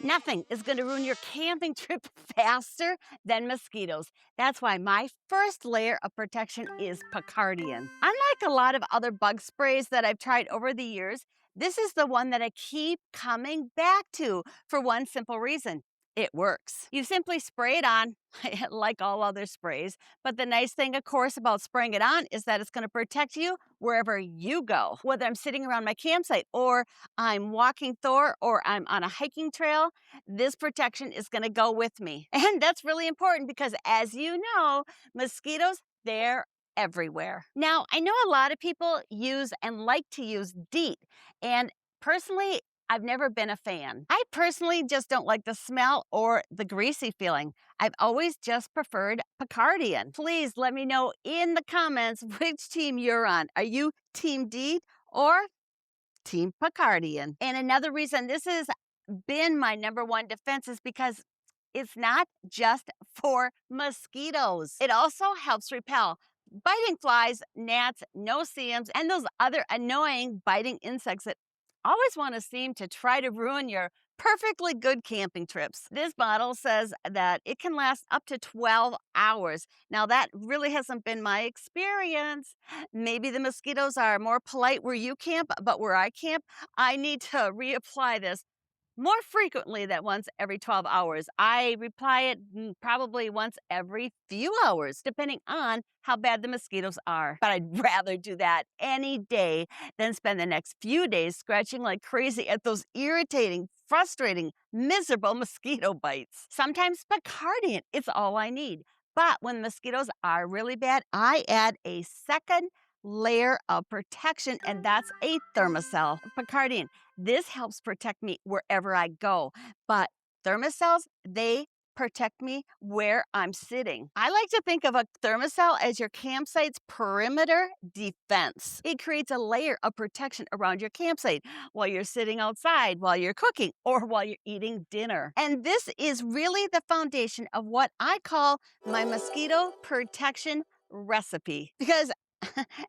Nothing is going to ruin your camping trip faster than mosquitoes. That's why my first layer of protection is Picaridin. Unlike a lot of other bug sprays that I've tried over the years, this is the one that I keep coming back to for one simple reason. It works. You simply spray it on like all other sprays. But the nice thing, of course, about spraying it on is that it's going to protect you wherever you go. Whether I'm sitting around my campsite or I'm walking Thor or I'm on a hiking trail, this protection is going to go with me. And that's really important because, as you know, mosquitoes, they're everywhere. Now, I know a lot of people use and like to use DEET, and personally, I've never been a fan. I personally just don't like the smell or the greasy feeling. I've always just preferred Picaridin. Please let me know in the comments which team you're on. Are you Team DEET or Team Picaridin? And another reason this has been my number one defense is because it's not just for mosquitoes. It also helps repel biting flies, gnats, no-see-ums, and those other annoying biting insects that always want to seem to try to ruin your perfectly good camping trips. This bottle says that it can last up to 12 hours. Now, that really hasn't been my experience. Maybe the mosquitoes are more polite where you camp, but where I camp, I need to reapply this more frequently than once every 12 hours. I reply it probably once every few hours, depending on how bad the mosquitoes are. But I'd rather do that any day than spend the next few days scratching like crazy at those irritating, frustrating, miserable mosquito bites. Sometimes Picardian is all I need. But when mosquitoes are really bad, I add a second layer of protection, and that's a Thermacell. Picardian, this helps protect me wherever I go. But Thermacells, they protect me where I'm sitting. I like to think of a Thermacell as your campsite's perimeter defense. It creates a layer of protection around your campsite while you're sitting outside, while you're cooking, or while you're eating dinner. And this is really the foundation of what I call my mosquito protection recipe. Because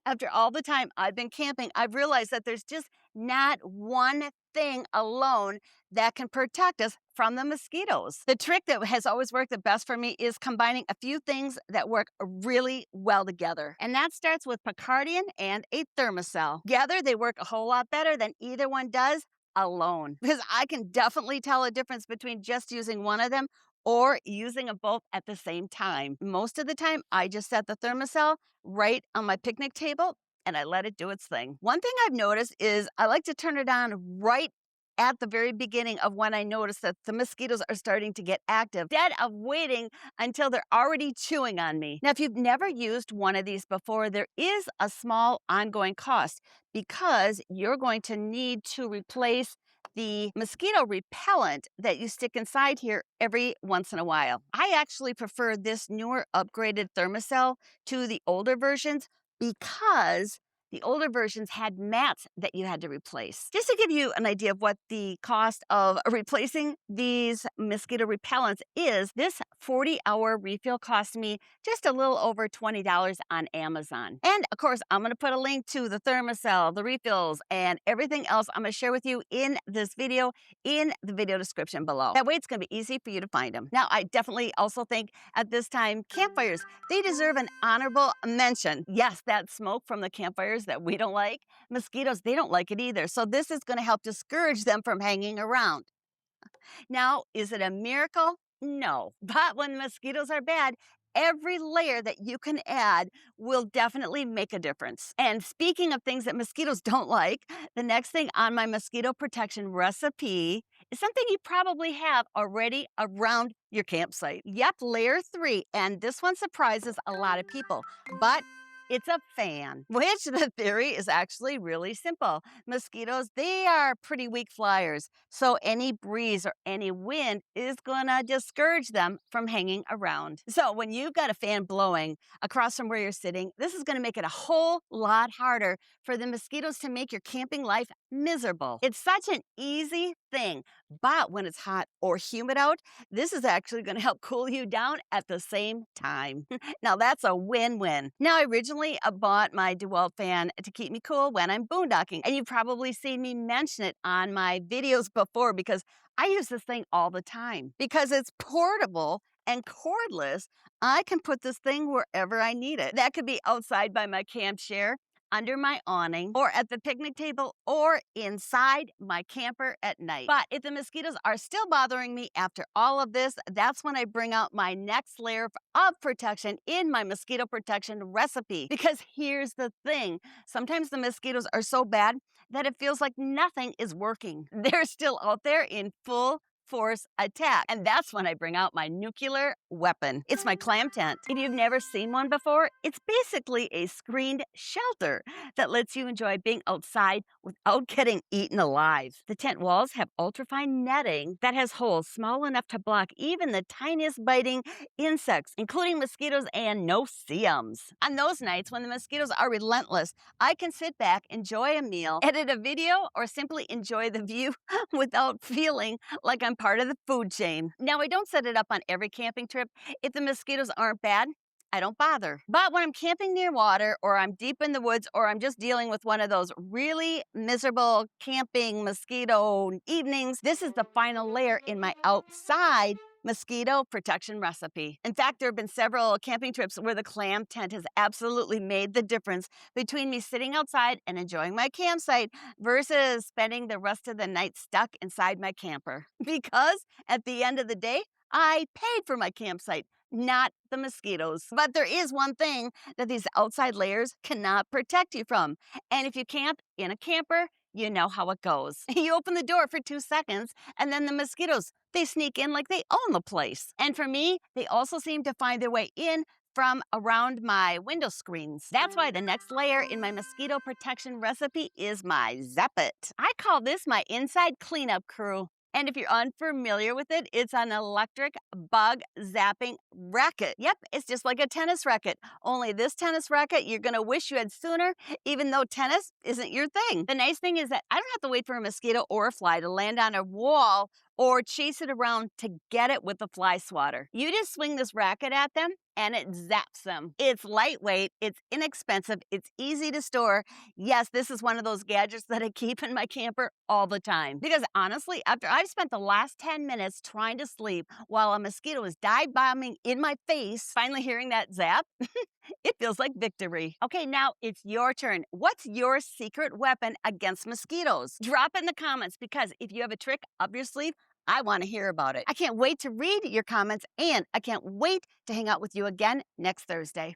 after all the time I've been camping, I've realized that there's just not one thing alone that can protect us from the mosquitoes. The trick that has always worked the best for me is combining a few things that work really well together. And that starts with Picardian and a Thermacell. Together, they work a whole lot better than either one does alone. Because I can definitely tell a difference between just using one of them or using them both at the same time. Most of the time, I just set the Thermacell right on my picnic table and I let it do its thing. One thing I've noticed is I like to turn it on right at the very beginning of when I notice that the mosquitoes are starting to get active, instead of waiting until they're already chewing on me. Now, if you've never used one of these before, there is a small ongoing cost because you're going to need to replace the mosquito repellent that you stick inside here every once in a while. I actually prefer this newer upgraded Thermacell to the older versions because the older versions had mats that you had to replace. Just to give you an idea of what the cost of replacing these mosquito repellents is, this 40-hour refill cost me just a little over $20 on Amazon. And of course, I'm going to put a link to the Thermacell, the refills, and everything else I'm going to share with you in this video in the video description below. That way it's going to be easy for you to find them. Now, I definitely also think at this time, campfires, they deserve an honorable mention. Yes, that smoke from the campfires that we don't like, mosquitoes, they don't like it either. So this is going to help discourage them from hanging around. Now, is it a miracle? No. But when mosquitoes are bad, every layer that you can add will definitely make a difference. And speaking of things that mosquitoes don't like, the next thing on my mosquito protection recipe is something you probably have already around your campsite. Yep, layer 3. And this one surprises a lot of people, but it's a fan, which the theory is actually really simple. Mosquitoes, they are pretty weak flyers, so any breeze or any wind is gonna discourage them from hanging around. So when you've got a fan blowing across from where you're sitting, this is gonna make it a whole lot harder for the mosquitoes to make your camping life miserable. It's such an easy thing, but when it's hot or humid out, this is actually gonna help cool you down at the same time. Now that's a win-win. Now, I originally bought my DeWalt fan to keep me cool when I'm boondocking, and you've probably seen me mention it on my videos before because I use this thing all the time because it's portable and cordless. I can put this thing wherever I need it. That could be outside by my camp chair, under my awning, or at the picnic table, or inside my camper at night. But if the mosquitoes are still bothering me after all of this, that's when I bring out my next layer of protection in my mosquito protection recipe. Because here's the thing, sometimes the mosquitoes are so bad that it feels like nothing is working. They're still out there in full force attack. And that's when I bring out my nuclear weapon. It's my clam tent. If you've never seen one before, it's basically a screened shelter that lets you enjoy being outside without getting eaten alive. The tent walls have ultrafine netting that has holes small enough to block even the tiniest biting insects, including mosquitoes and no-see-ums. On those nights when the mosquitoes are relentless, I can sit back, enjoy a meal, edit a video, or simply enjoy the view without feeling like I'm part of the food chain. Now, I don't set it up on every camping trip. If the mosquitoes aren't bad, I don't bother. But when I'm camping near water, or I'm deep in the woods, or I'm just dealing with one of those really miserable camping mosquito evenings, this is the final layer in my outside mosquito protection recipe. In fact, there have been several camping trips where the clam tent has absolutely made the difference between me sitting outside and enjoying my campsite versus spending the rest of the night stuck inside my camper. Because at the end of the day, I paid for my campsite, not the mosquitoes. But there is one thing that these outside layers cannot protect you from. And if you camp in a camper, you know how it goes. You open the door for 2 seconds, and then the mosquitoes, they sneak in like they own the place. And for me, they also seem to find their way in from around my window screens. That's why the next layer in my mosquito protection recipe is my Zap It. I call this my inside cleanup crew. And if you're unfamiliar with it, it's an electric bug zapping racket. Yep, it's just like a tennis racket. Only this tennis racket you're gonna wish you had sooner, even though tennis isn't your thing. The nice thing is that I don't have to wait for a mosquito or a fly to land on a wall or chase it around to get it with the fly swatter. You just swing this racket at them and it zaps them. It's lightweight, it's inexpensive, it's easy to store. Yes, this is one of those gadgets that I keep in my camper all the time. Because honestly, after I've spent the last 10 minutes trying to sleep while a mosquito is dive bombing in my face, finally hearing that zap, it feels like victory. Okay, now it's your turn. What's your secret weapon against mosquitoes? Drop it in the comments, because if you have a trick up your sleeve, I want to hear about it. I can't wait to read your comments, and I can't wait to hang out with you again next Thursday.